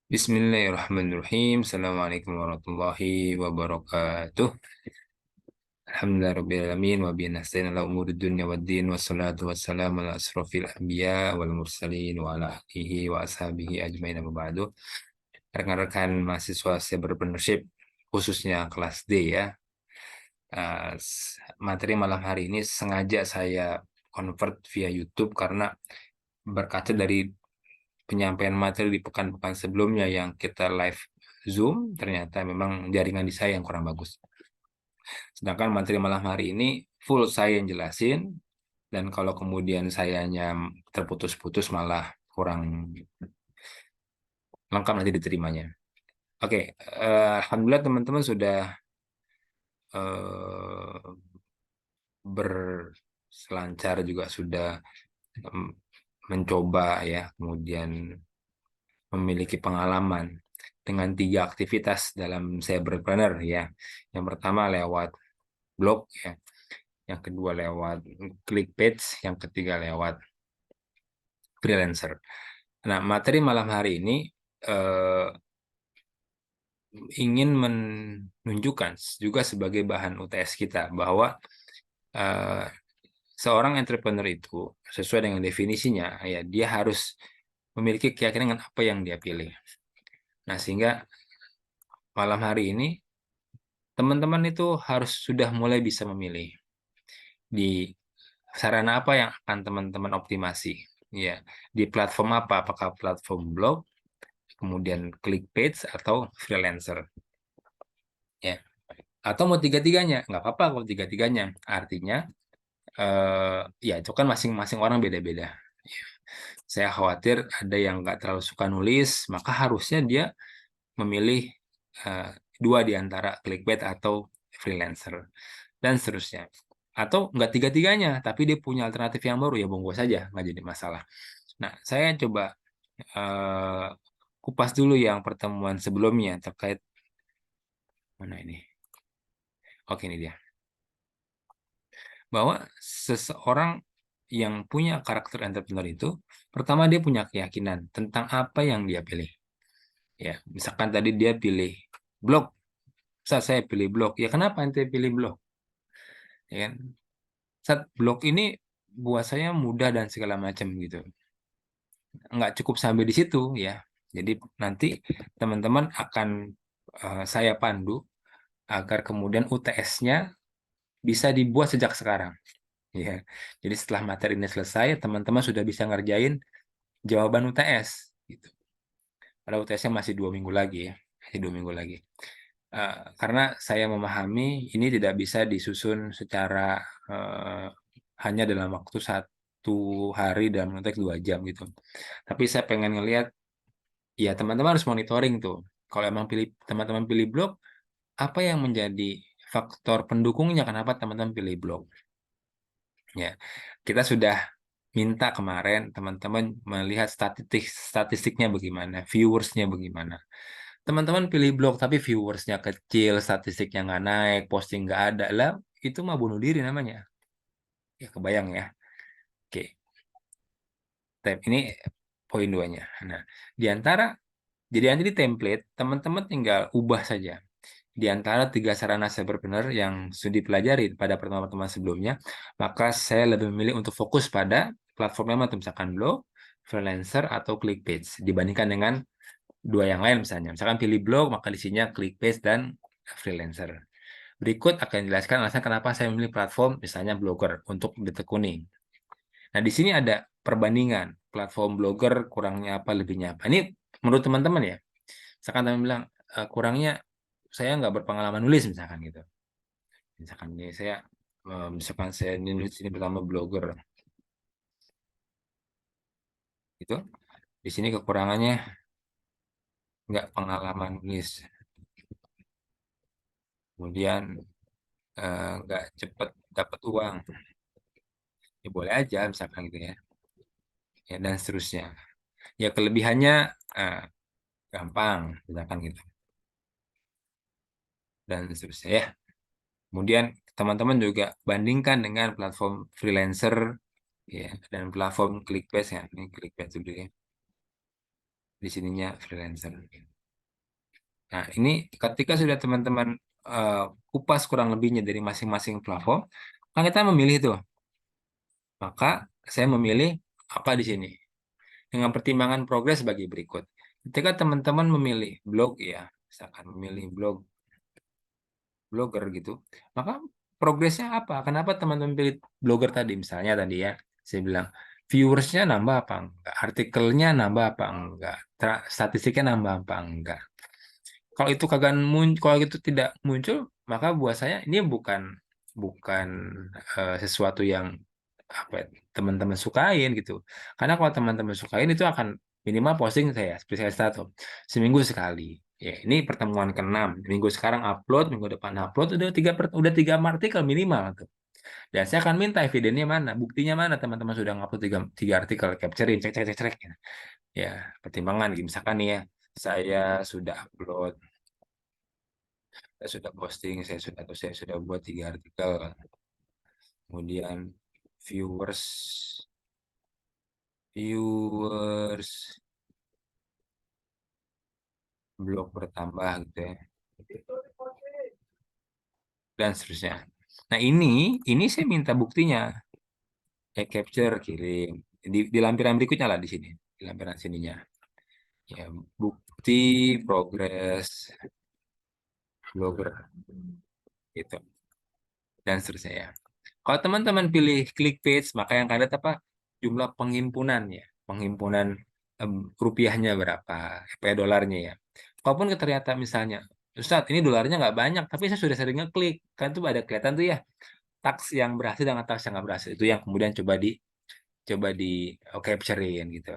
Bismillahirrahmanirrahim. Assalamualaikum warahmatullahi wabarakatuh. Alhamdulillahirrahmanirrahim. Wa bihi nasta'in ala umuri dunya waddin. Wassalatu wassalamu ala asrofil anbiya wal mursalin wa ala alihi wa ashabihi ajmain amma ba'du. Rekan-rekan mahasiswa cyberpreneurship khususnya kelas D ya. Materi malam hari ini sengaja saya convert via YouTube karena berkaca dari penyampaian materi di pekan-pekan sebelumnya yang kita live Zoom, ternyata memang jaringan di saya yang kurang bagus. Sedangkan materi malam hari ini full saya yang jelasin, dan kalau kemudian sayanya terputus-putus malah kurang lengkap nanti diterimanya. Oke, Alhamdulillah teman-teman sudah eh, berselancar juga sudah em, mencoba ya, kemudian memiliki pengalaman dengan 3 aktivitas dalam cyberpreneur ya. Yang pertama lewat blog ya, yang kedua lewat clickbait, yang ketiga lewat freelancer. Nah, materi malam hari ini eh, ingin menunjukkan juga sebagai bahan UTS kita bahwa eh, seorang entrepreneur itu sesuai dengan definisinya ya dia harus memiliki keyakinan dengan apa yang dia pilih. Nah, sehingga malam hari ini teman-teman itu harus sudah mulai bisa memilih di sarana apa yang akan teman-teman optimasi. Ya, di platform apa? Apakah platform blog, kemudian clickbait atau freelancer? Ya, atau mau tiga-tiganya? Nggak apa-apa kalau tiga-tiganya. Artinya, ya itu kan masing-masing orang beda-beda. Ya, saya khawatir ada yang nggak terlalu suka nulis, maka harusnya dia memilih eh, dua di antara clickbait atau freelancer dan seterusnya. Atau nggak tiga-tiganya, tapi dia punya alternatif yang baru ya bonggo saja, nggak jadi masalah. Nah, saya coba eh, kupas dulu yang pertemuan sebelumnya terkait mana ini. Oke, ini dia. Bahwa seseorang yang punya karakter entrepreneur itu, pertama dia punya keyakinan tentang apa yang dia pilih. Ya, misalkan tadi dia pilih blog, saat saya pilih blog, ya kenapa ente pilih blog? Ya kan? Saat blog ini buat saya mudah dan segala macam gitu. Nggak cukup sampai di situ ya. Jadi nanti teman-teman akan saya pandu agar kemudian UTS-nya bisa dibuat sejak sekarang. Ya. Jadi setelah materi ini selesai, teman-teman sudah bisa ngerjain jawaban UTS. Gitu. Pada UTS-nya masih 2 minggu lagi ya, masih 2 minggu lagi. Karena saya memahami ini tidak bisa disusun secara uh, hanya dalam waktu 1 hari dalam konteks 2 jam gitu. Tapi saya pengen ngelihat, ya teman-teman harus monitoring tuh. Kalau emang teman-teman pilih blog, apa yang menjadi faktor pendukungnya kenapa teman-teman pilih blog? Ya, kita sudah minta kemarin teman-teman melihat statistiknya bagaimana, viewersnya bagaimana. Teman-teman pilih blog tapi viewersnya kecil, statistiknya nggak naik, posting nggak ada lah, itu mah bunuh diri namanya. Ya kebayang ya. Oke, tab ini poin duanya. Nah, di antara jadi nanti di template teman-teman tinggal ubah saja. Di antara 3 sarana cyberpreneur yang sudah dipelajari pada pertemuan-pertemuan sebelumnya, maka saya lebih memilih untuk fokus pada platform yang misalkan blog, freelancer, atau clickbait dibandingkan dengan dua yang lain misalnya. Misalkan pilih blog, maka isinya clickbait dan freelancer. Berikut akan dijelaskan alasan kenapa saya memilih platform misalnya Blogger untuk ditekuni. Nah, di sini ada perbandingan platform Blogger kurangnya apa, lebihnya apa. Ini menurut teman-teman ya. Misalkan teman bilang kurangnya saya nggak berpengalaman nulis misalkan gitu. Misalkan ini saya misalkan saya nulis ini pertama Blogger itu di sini kekurangannya nggak pengalaman nulis, kemudian nggak cepet dapat uang, ya boleh aja misalkan gitu ya dan seterusnya. Ya kelebihannya eh, gampang misalkan gitu dan seterusnya ya. Kemudian teman-teman juga bandingkan dengan platform freelancer ya dan platform ClickBase ya. Ini ClickBase dulu ya. di sininya freelancer. Nah, ini ketika sudah teman-teman eh, kupas kurang lebihnya dari masing-masing platform, kan kita memilih tuh. Maka saya memilih apa di sini dengan pertimbangan progres bagi berikut. Ketika teman-teman memilih blog ya, misalkan memilih blogger gitu, maka progresnya apa? Kenapa teman-teman pilih blogger tadi? Misalnya tadi ya, saya bilang viewersnya nambah apa enggak, artikelnya nambah apa enggak, statistiknya nambah apa enggak. Kalau itu kagak muncul, kalau itu tidak muncul, maka buat saya ini bukan bukan sesuatu yang apa ya, teman-teman sukain gitu. Karena kalau teman-teman sukain itu akan minimal posting saya seperti saya status seminggu sekali. Ya, ini pertemuan ke-6. Minggu sekarang upload, minggu depan upload udah tiga artikel minimal tuh. Dan saya akan minta evidennya mana, buktinya mana teman-teman sudah ngupload tiga artikel, capturein, cek cek cek cek. Ya, pertimbangan gitu. Misalkan nih ya, saya sudah upload, saya sudah posting, saya sudah buat 3 artikel. Kemudian viewers viewers blog bertambah gitu ya, dan seterusnya. Nah, ini saya minta buktinya, capture kirim di lampiran berikutnya lah, di sini di lampiran sininya ya, bukti progres blogger gitu, dan seterusnya ya. Kalau teman-teman pilih klik page, maka yang kalian apa, jumlah penghimpunan ya, penghimpunan rupiahnya berapa, dolarnya ya. Kalaupun ternyata misalnya, Ustadz ini dolarnya nggak banyak, tapi saya sudah sering ngeklik, kan tuh ada kelihatan tuh ya, tax yang berhasil dengan tax yang nggak berhasil, itu yang kemudian coba di capturein gitu.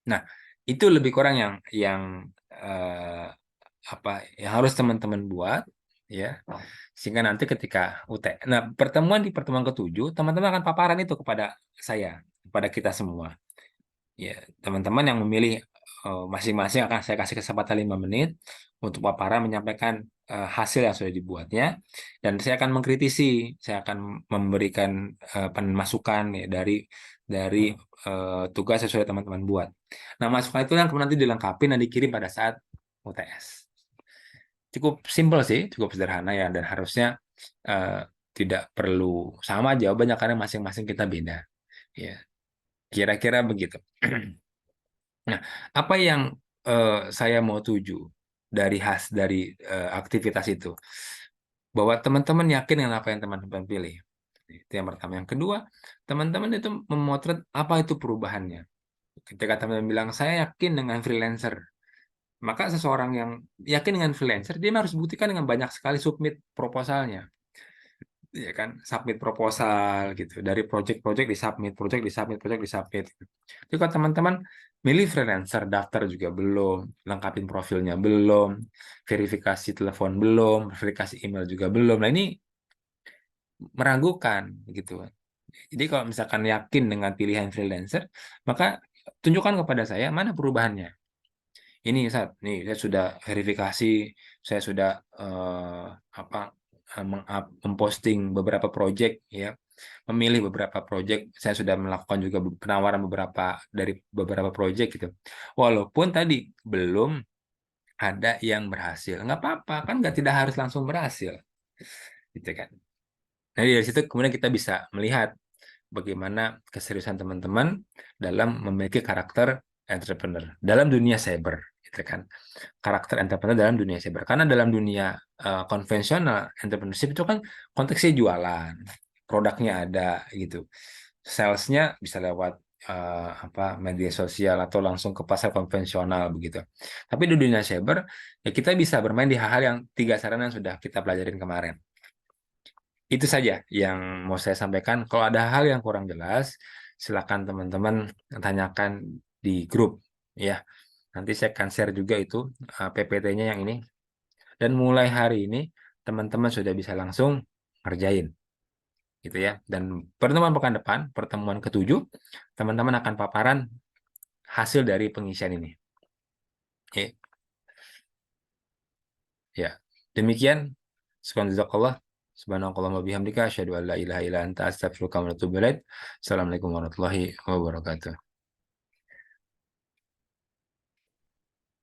Nah, itu lebih kurang yang eh, apa yang harus teman-teman buat ya, sehingga nanti ketika nah, pertemuan ke-7 teman-teman akan paparan itu kepada saya, kepada kita semua ya. Teman-teman yang memilih masing-masing akan saya kasih kesempatan 5 menit untuk paparan menyampaikan hasil yang sudah dibuatnya, dan saya akan mengkritisi, saya akan memberikan masukan ya, dari tugas yang sudah teman-teman buat. Nah, masukan itu yang kemudian nanti dilengkapi dan dikirim pada saat UTS. Cukup simpel sih, cukup sederhana ya, dan harusnya eh, tidak perlu sama jawabannya karena masing-masing kita beda. Ya, kira-kira begitu. Nah, apa yang saya mau tuju dari aktivitas itu? Bahwa teman-teman yakin dengan apa yang teman-teman pilih. Itu yang pertama. Yang kedua, teman-teman itu memotret apa itu perubahannya. Ketika teman-teman bilang, saya yakin dengan freelancer. Maka seseorang yang yakin dengan freelancer, dia harus buktikan dengan banyak sekali submit proposalnya. Ya kan, submit proposal gitu. Dari project-project disubmit, project disubmit, project disubmit. Jadi kalau teman-teman milih freelancer, daftar juga belum, lengkapin profilnya belum, verifikasi telepon belum, verifikasi email juga belum. Nah, ini meragukan gitu. Jadi kalau misalkan yakin dengan pilihan freelancer, maka tunjukkan kepada saya mana perubahannya. Ini saat nih saya sudah verifikasi, saya sudah apa memposting beberapa project ya, memilih beberapa project, saya sudah melakukan juga penawaran dari beberapa project gitu. Walaupun tadi belum ada yang berhasil, nggak apa-apa kan, nggak tidak harus langsung berhasil, gitu kan. Nah, dari situ kemudian kita bisa melihat bagaimana keseriusan teman-teman dalam memiliki karakter entrepreneur dalam dunia cyber, gitu kan. Karakter entrepreneur dalam dunia cyber. Karena dalam dunia konvensional entrepreneurship itu kan konteksnya jualan, produknya ada gitu. Salesnya bisa lewat apa media sosial atau langsung ke pasar konvensional begitu. Tapi di dunia cyber ya kita bisa bermain di hal-hal yang 3 sarana yang sudah kita pelajarin kemarin. Itu saja yang mau saya sampaikan. Kalau ada hal yang kurang jelas, silakan teman-teman tanyakan di grup ya. Nanti saya akan share juga itu PPT-nya yang ini. Dan mulai hari ini teman-teman sudah bisa langsung ngerjain gitu ya. Dan pertemuan pekan depan, pertemuan ke-7, teman-teman akan paparan hasil dari pengisian ini. Oke, ya. Demikian. Subhanallahi subhanallahi wa bihamdika asyhadu an la ilaha illa anta astaghfiruka wa atubu ilaik. Assalamualaikum warahmatullahi wabarakatuh.